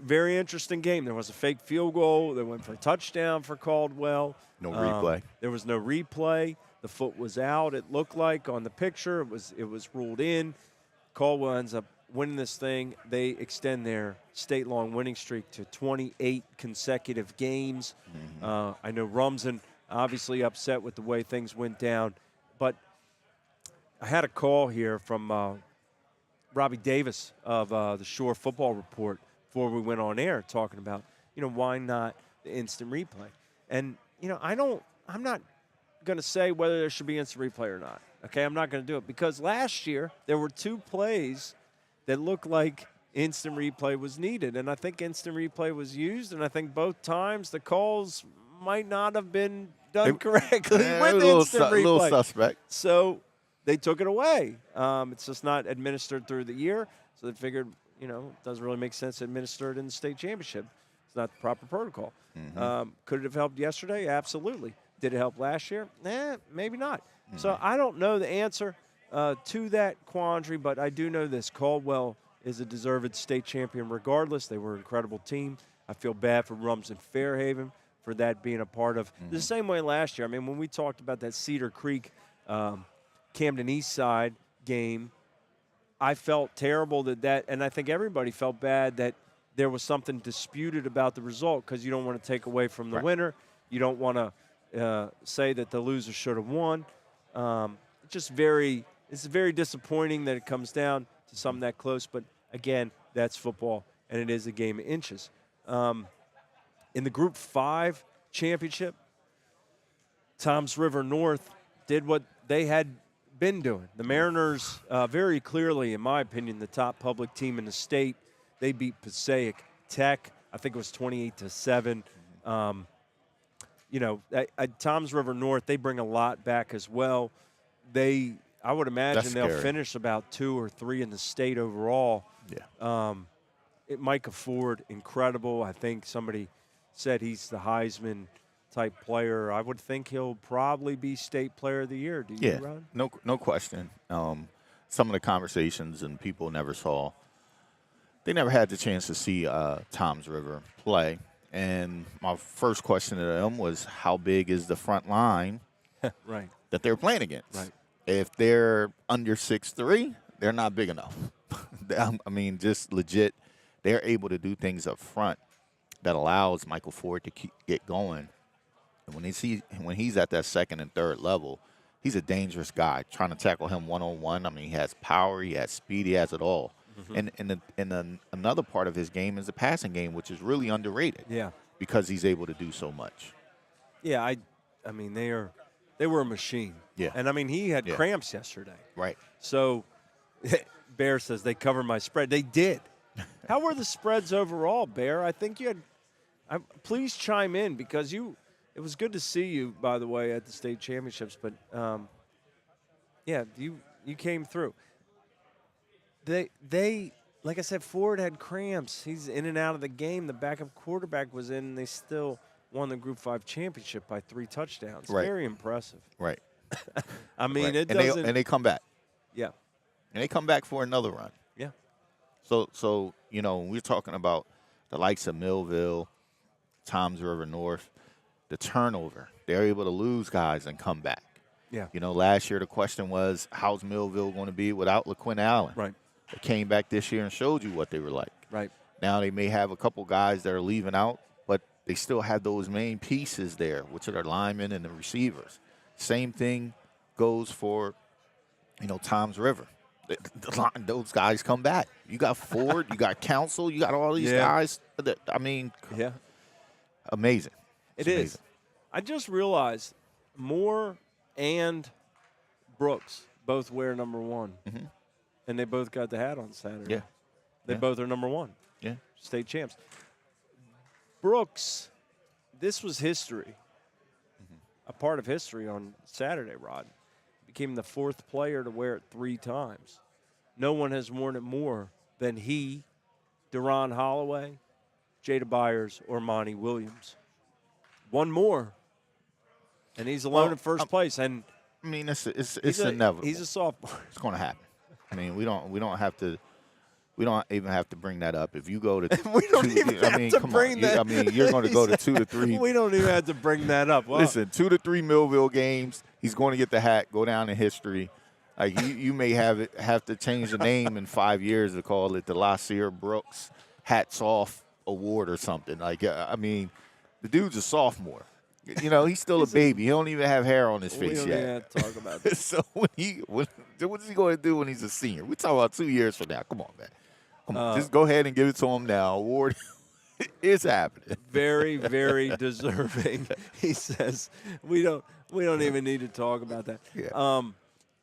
Very interesting game. There was a fake field goal. They went for a touchdown for Caldwell. No replay. There was no replay. The foot was out, it looked like, on the picture. It was ruled in. Caldwell ends up winning this thing. They extend their state-long winning streak to 28 consecutive games. I know Rumson obviously upset with the way things went down. But I had a call here from Robbie Davis of the Shore Football Report before we went on air talking about, why not the instant replay? And, I'm not going to say whether there should be instant replay or not. Okay, I'm not going to do it because last year there were 2 plays that looked like instant replay was needed, and I think instant replay was used, and I think both times the calls might not have been done correctly with instant replay. A little suspect. So they took it away. It's just not administered through the year, so they figured, it doesn't really make sense to administer it in the state championship. It's not the proper protocol. Could it have helped yesterday? Absolutely. Did it help last year? Maybe not. So I don't know the answer to that quandary, but I do know this. Caldwell is a deserved state champion regardless. They were an incredible team. I feel bad for Rumson Fairhaven for that being a part of the same way last year. I mean, when we talked about that Cedar Creek Camden East Side game, I felt terrible that and I think everybody felt bad that there was something disputed about the result because you don't want to take away from the winner. You don't want to say that the loser should have won. It's very disappointing that it comes down to something that close. But, again, that's football, and it is a game of inches. In the Group 5 championship, Toms River North did what they had been doing. The Mariners, very clearly, in my opinion, the top public team in the state. They beat Passaic Tech. I think it was 28-7. At Toms River North, they bring a lot back as well. I would imagine they'll finish about 2 or 3 in the state overall. Yeah. Micah Ford, incredible. I think somebody said he's the Heisman type player. I would think he'll probably be state player of the year. Do you, Ron? No question. Some of the conversations and people never saw. They never had the chance to see Toms River play. And my first question to them was, how big is the front line that they're playing against? Right. If they're under 6'3", they're not big enough. I mean, just legit, they're able to do things up front that allows Michael Ford to get going. And when he's at that second and third level, he's a dangerous guy. Trying to tackle him one-on-one, I mean, he has power, he has speed, he has it all. And another part of his game is the passing game, which is really underrated. Yeah. Because he's able to do so much. Yeah, I mean, they were a machine. Yeah. And, I mean, he had cramps yesterday. Right. So, Bear says they cover my spread. They did. How were the spreads overall, Bear? I think you had please chime in because it was good to see you, by the way, at the state championships. But, you came through. They like I said, Ford had cramps. He's in and out of the game. The backup quarterback was in, and they still won the Group 5 championship by 3 touchdowns. Right. Very impressive. Right. I mean, it and doesn't. And they come back. Yeah. And they come back for another run. Yeah. So when we're talking about the likes of Millville, Toms River North, the turnover, they're able to lose guys and come back. Yeah. Last year the question was, how's Millville going to be without LaQuinn Allen? Right. They came back this year and showed you what they were like. Right. Now they may have a couple guys that are leaving out, but they still have those main pieces there, which are the linemen and the receivers. Same thing goes for, Tom's River. Those guys come back. You got Ford, you got Council, you got all these guys. Yeah. Amazing. It It's is. amazing. I just realized Moore and Brooks both wear number 1. Mm-hmm. And they both got the hat on Saturday. Yeah. They both are number 1. Yeah. State champs. Brooks, this was history. A part of history on Saturday, Rod. Became the 4th player to wear it 3 times. No one has worn it more than he, Deron Holloway, Jada Byers, or Monty Williams. One more, and he's alone in first place. And it's inevitable. He's a sophomore. It's going to happen. We don't even have to bring that up. If you go to, we don't even have to bring that. You're going to go to 2 to 3. We don't even have to bring that up. Wow. Listen, 2 to 3 Millville games. He's going to get the hat, go down in history. Like you may have to change the name in 5 years to call it the Lasir Brooks Hats Off Award or something. The dude's a sophomore. He's still a baby. He don't even have hair on his face yet. We don't even have to talk about that. So what's he going to do when he's a senior? We're talking about 2 years from now. Come on, man. Come on. Just go ahead and give it to him now. Award is happening. Very, very deserving. He says we don't even need to talk about that. Yeah.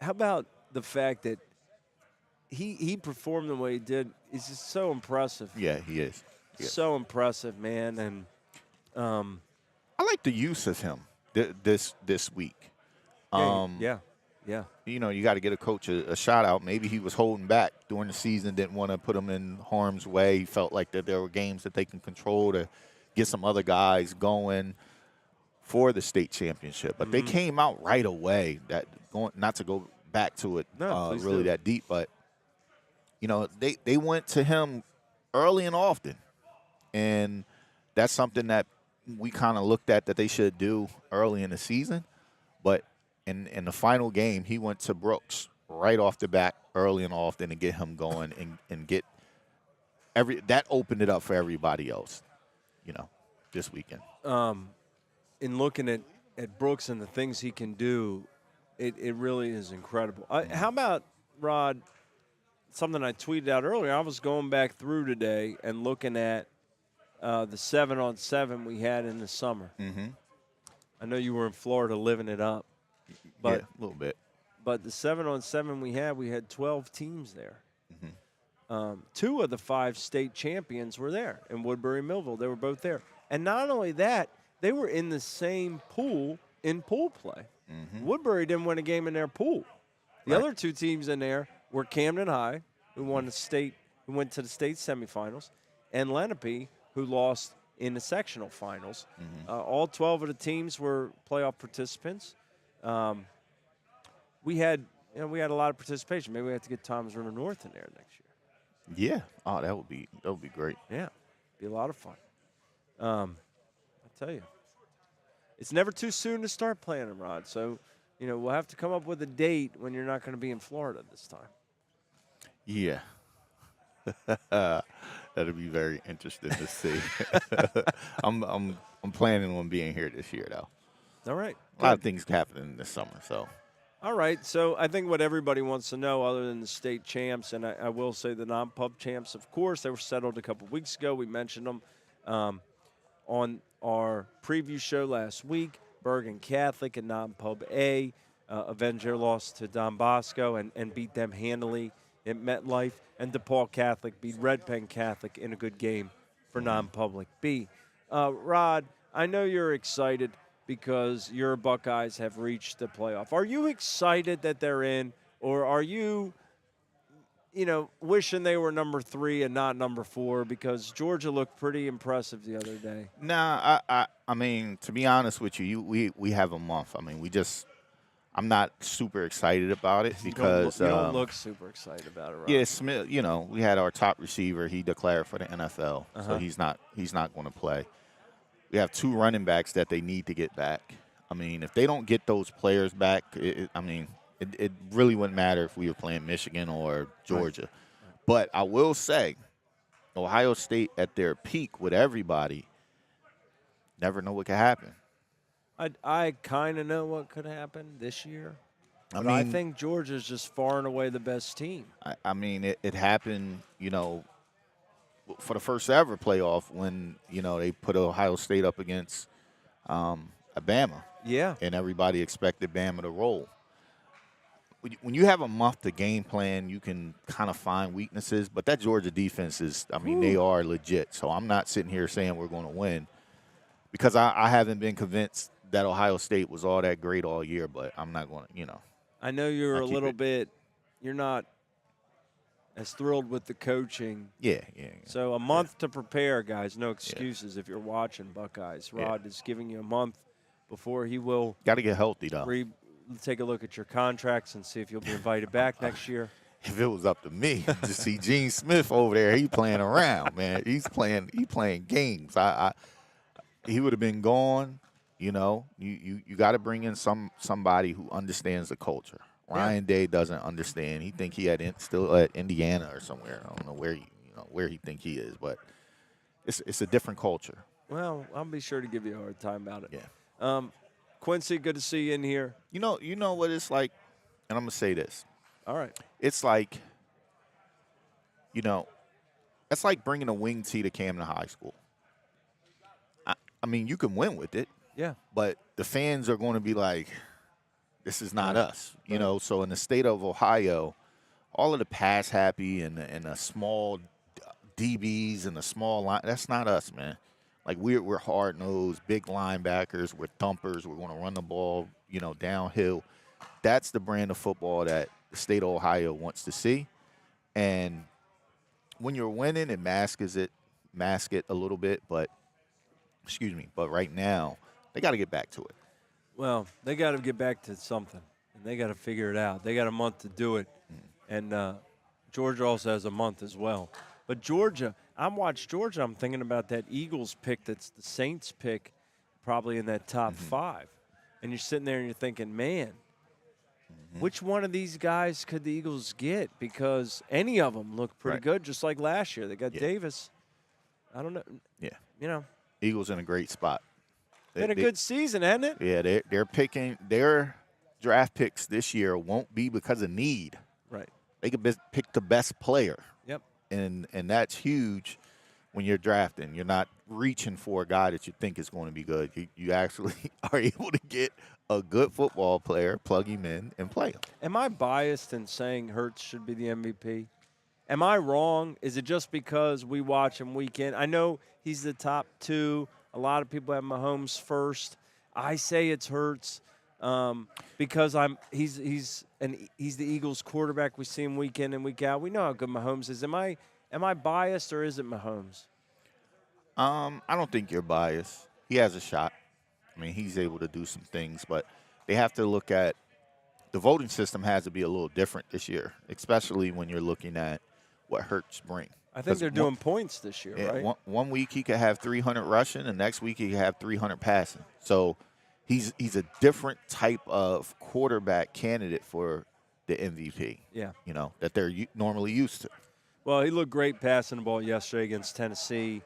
How about the fact that he performed the way he did? It's just so impressive. Yeah, he is. So impressive, man. And I like the use of him this week. Yeah. You got to get a coach a shout out. Maybe he was holding back during the season, didn't want to put him in harm's way. He felt like that there were games that they can control to get some other guys going for the state championship. But they came out right away. Not to go back to it really that deep, but they went to him early and often, and that's something that we kind of looked at that they should do early in the season. But in the final game, he went to Brooks right off the bat early and often to get him going and get that opened it up for everybody else, this weekend. In looking at Brooks and the things he can do, it really is incredible. How about, Rod, something I tweeted out earlier? I was going back through today and looking at the 7-on-7 we had in the summer. Mm-hmm. I know you were in Florida living it up. But a little bit. But the 7-on-7 we had 12 teams there. Mm-hmm. 2 of the 5 state champions were there in Woodbury, Millville. They were both there. And not only that, they were in the same pool in pool play. Mm-hmm. Woodbury didn't win a game in their pool. The other 2 teams in there were Camden High, who went to the state semifinals, and Lenape, who lost in the sectional finals. Mm-hmm. All 12 of the teams were playoff participants. We had a lot of participation. Maybe we have to get Tom's River North in there next year. Yeah. Oh, that would be great. Yeah, be a lot of fun. I tell you, it's never too soon to start planning, Rod. So, we'll have to come up with a date when you're not going to be in Florida this time. Yeah. That'll be very interesting to see. I'm planning on being here this year, though. All right. A lot of things happening this summer, so. All right. So I think what everybody wants to know, other than the state champs, and I will say the non-pub champs, of course, they were settled a couple weeks ago. We mentioned them on our preview show last week. Bergen Catholic and non-pub A. Avenger lost to Don Bosco and beat them handily at MetLife. And DePaul Catholic beat Red Pen Catholic in a good game for non-public B. Rod, I know you're excited because your Buckeyes have reached the playoff. Are you excited that they're in, or are you, wishing they were number 3 and not number 4? Because Georgia looked pretty impressive the other day. Nah, I mean, to be honest with you, we have a month. I'm not super excited about it because you don't look super excited about it, right? Yeah, Smith. We had our top receiver. He declared for the NFL, so he's not going to play. We have 2 running backs that they need to get back. If they don't get those players back, it really wouldn't matter if we were playing Michigan or Georgia. Right. But I will say, Ohio State at their peak with everybody, never know what could happen. I kind of know what could happen this year. I But I mean, think Georgia's just far and away the best team. I mean, it happened, for the first ever playoff when, they put Ohio State up against Bama, Yeah. and everybody expected Bama to roll. When you have a month to game plan, you can kind of find weaknesses, but that Georgia defense is, they are legit. So I'm not sitting here saying we're going to win because I haven't been convinced that Ohio State was all that great all year, but I'm not going to, I know you're a little bit, you're not as thrilled with the coaching. Yeah. So a month to prepare, guys. No excuses if you're watching Buckeyes. Rod is giving you a month before he will. Got to get healthy, though. Take a look at your contracts and see if you'll be invited back next year. If it was up to me, to see Gene Smith over there, he playing around, man. He's playing games. He would have been gone. You got to bring in somebody who understands the culture. Ryan Day doesn't understand. He think he still at Indiana or somewhere. I don't know where he think he is, but it's a different culture. Well, I'll be sure to give you a hard time about it. Yeah. Quincy, good to see you in here. You know what it's like, and I'm gonna say this. All right. It's like, it's like bringing a wing tee to Camden High School. I mean, you can win with it. Yeah. But the fans are going to be like, this is not us, So in the state of Ohio, all of the pass happy and the small DBs and the small line, that's not us, man. Like we're hard nosed, big linebackers, we're thumpers, we're going to run the ball, downhill. That's the brand of football that the state of Ohio wants to see. And when you're winning, it masks it a little bit, but right now they got to get back to it. Well, they got to get back to something, and they got to figure it out. They got a month to do it, and Georgia also has a month as well. But Georgia, I'm watching Georgia. I'm thinking about that Eagles pick that's the Saints pick, probably in that top 5. And you're sitting there and you're thinking, man, which one of these guys could the Eagles get? Because any of them look pretty good, just like last year. They got Davis. I don't know. Yeah. Eagles in a great spot. Been a good season, hasn't it? Yeah, they're picking their draft picks this year won't be because of need. Right. They could pick the best player. Yep. And that's huge when you're drafting. You're not reaching for a guy that you think is going to be good. You actually are able to get a good football player, plug him in, and play him. Am I biased in saying Hurts should be the MVP? Am I wrong? Is it just because we watch him week in? I know he's the top 2. A lot of people have Mahomes first. I say it's Hurts because he's the Eagles quarterback. We see him week in and week out. We know how good Mahomes is. Am I biased or is it Mahomes? I don't think you're biased. He has a shot. I mean, he's able to do some things, but they have to look at the voting system has to be a little different this year, especially when you're looking at what Hurts bring. I think they're doing points this year, right? One week he could have 300 rushing, and next week he could have 300 passing. So he's a different type of quarterback candidate for the MVP. Yeah. That they're normally used to. Well, he looked great passing the ball yesterday against Tennessee.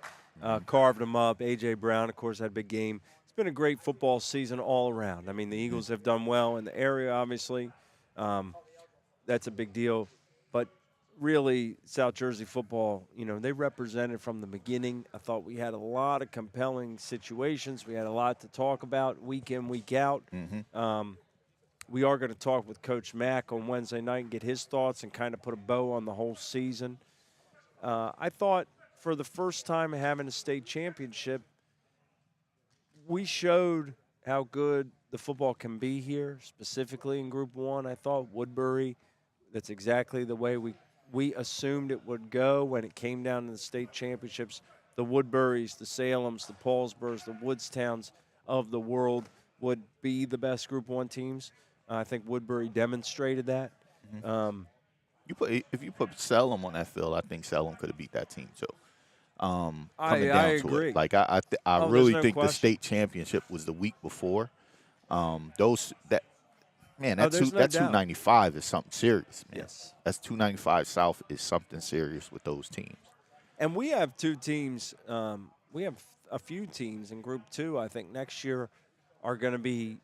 Carved him up. A.J. Brown, of course, had a big game. It's been a great football season all around. I mean, the Eagles have done well in the area, obviously. That's a big deal. But really, South Jersey football, they represented from the beginning. I thought we had a lot of compelling situations. We had a lot to talk about week in, week out. We are going to talk with Coach Mack on Wednesday night and get his thoughts and kind of put a bow on the whole season. I thought for the first time having a state championship, we showed how good the football can be here, specifically in Group 1. I thought Woodbury, that's exactly the way we assumed it would go when it came down to the state championships. The Woodburys, the Salems, the Paulsburs, the Woodstowns of the world would be the best Group 1 teams. I think Woodbury demonstrated that. If you put Salem on that field, I think Salem could have beat that team too. I agree. It. Like I really think the state championship was the week before. That 295 is something serious, man. Yes. That's 295 South is something serious with those teams. And we have 2 teams. We have a few teams in Group 2, I think, next year are going to be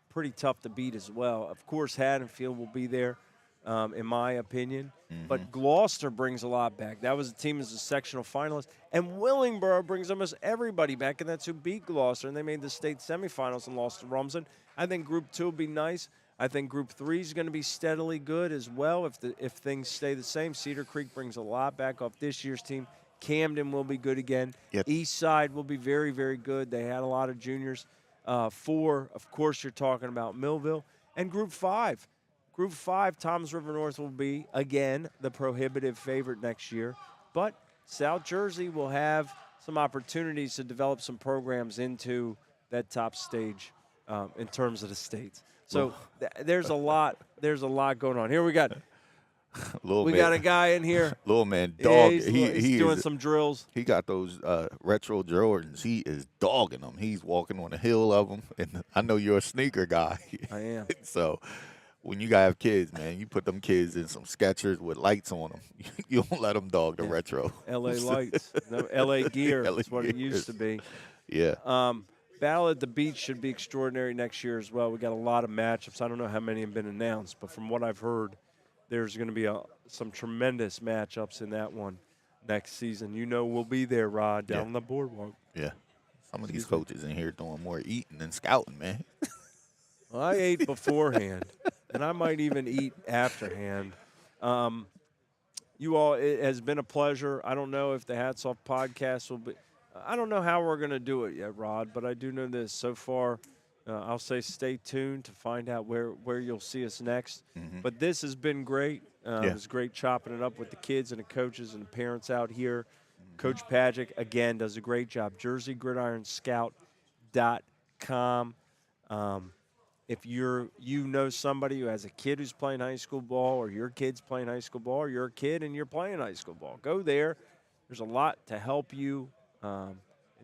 pretty tough to beat as well. Of course, Haddonfield will be there, in my opinion. But Gloucester brings a lot back. That was a team as a sectional finalist. And Willingboro brings almost everybody back, and that's who beat Gloucester. And they made the state semifinals and lost to Rumson. I think Group 2 will be nice. I think Group 3 is going to be steadily good as well if things stay the same. Cedar Creek brings a lot back off this year's team. Camden will be good again. Yep. East Side will be very, very good. They had a lot of juniors. 4, of course, you're talking about Millville. And Group 5. Group 5, Toms River North will be, again, the prohibitive favorite next year. But South Jersey will have some opportunities to develop some programs into that top stage in terms of the states. So there's a lot going on. Here we got got a guy in here. Little man, dog. Yeah, he's doing some drills. He got those retro Jordans. He is dogging them. He's walking on the hill of them. And I know you're a sneaker guy. I am. So when you gotta have kids, man, you put them kids in some Skechers with lights on them. You don't let them dog the retro. L.A. lights. No, L.A. gear. LA That's what it gears. used to be. Yeah. Battle at the Beach should be extraordinary next year as well. We got a lot of matchups. I don't know how many have been announced, but from what I've heard, there's going to be some tremendous matchups in that one next season. You know we'll be there, Rod, down on the boardwalk. Yeah. Some of these coaches in here doing more eating than scouting, man. Well, I ate beforehand, and I might even eat afterhand. You all, it has been a pleasure. I don't know if the Hats Off podcast will be – I don't know how we're going to do it yet, Rod, but I do know this. So far, I'll say stay tuned to find out where you'll see us next. But this has been great. It was great chopping it up with the kids and the coaches and the parents out here. Coach Pagic, again, does a great job. JerseyGridironScout.com. If you know somebody who has a kid who's playing high school ball, or your kid's playing high school ball, or you're a kid and you're playing high school ball, go there. There's a lot to help you in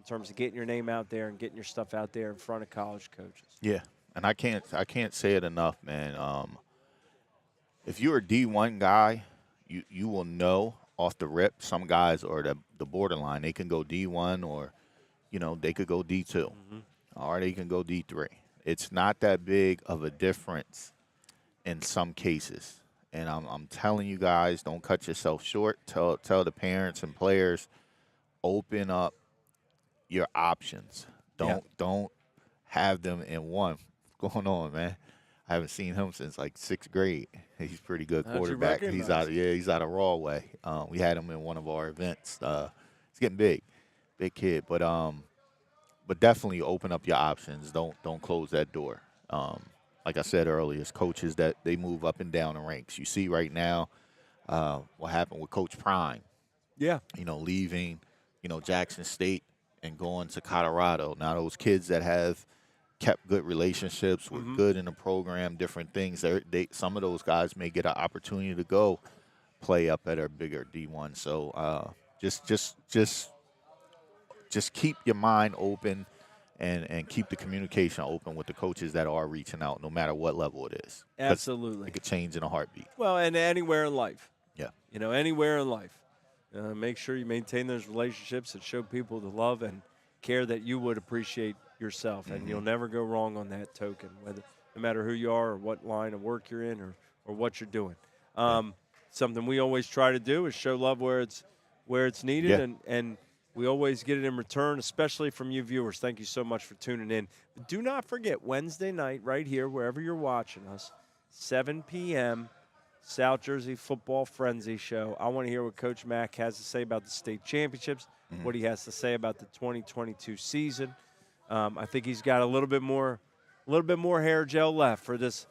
terms of getting your name out there and getting your stuff out there in front of college coaches. Yeah, and I can't say it enough, man. If you're a D1 guy, you will know off the rip. Some guys are the borderline. They can go D1, or they could go D2, or they can go D3. It's not that big of a difference in some cases. And I'm telling you guys, don't cut yourself short. Tell the parents and players, open up your options. Don't have them in one. What's going on, man? I haven't seen him since like 6th grade. He's a pretty good quarterback. He's out of Rawway. We had him in one of our events. He's getting big kid. But definitely open up your options. Don't close that door. Like I said earlier, it's coaches that they move up and down the ranks. You see right now what happened with Coach Prime. Yeah. Leaving, Jackson State and going to Colorado. Now those kids that have kept good relationships, were good in the program, different things, some of those guys may get an opportunity to go play up at a bigger D1. So just keep your mind open and keep the communication open with the coaches that are reaching out, no matter what level it is. Absolutely. It could change in a heartbeat. Well, and anywhere in life. Yeah. Anywhere in life. Make sure you maintain those relationships and show people the love and care that you would appreciate yourself. And you'll never go wrong on that token, no matter who you are or what line of work you're in or what you're doing. Something we always try to do is show love where it's needed, and we always get it in return, especially from you viewers. Thank you so much for tuning in. But do not forget, Wednesday night right here, wherever you're watching us, 7 p.m., South Jersey Football Frenzy Show. I want to hear what Coach Mack has to say about the state championships, what he has to say about the 2022 season. I think he's got a little bit more hair gel left for this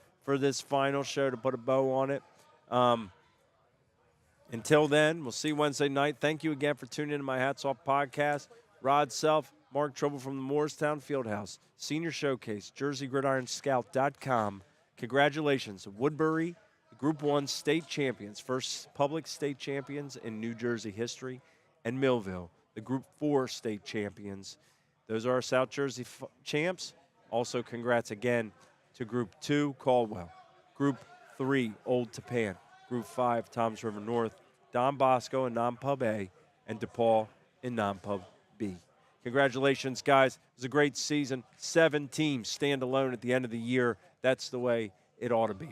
final show to put a bow on it. Until then, we'll see you Wednesday night. Thank you again for tuning in to my Hats Off podcast. Rod Self, Mark Trible from the Morristown Fieldhouse, Senior Showcase, JerseyGridironScout.com. Congratulations, Woodbury, Group 1 state champions, first public state champions in New Jersey history, and Millville, the Group 4 state champions. Those are our South Jersey champs. Also, congrats again to Group 2, Caldwell. Group 3, Old Tappan. Group 5, Toms River North, Don Bosco in Non-Pub A, and DePaul in Non-Pub B. Congratulations, guys. It was a great season. 7 teams stand alone at the end of the year. That's the way it ought to be.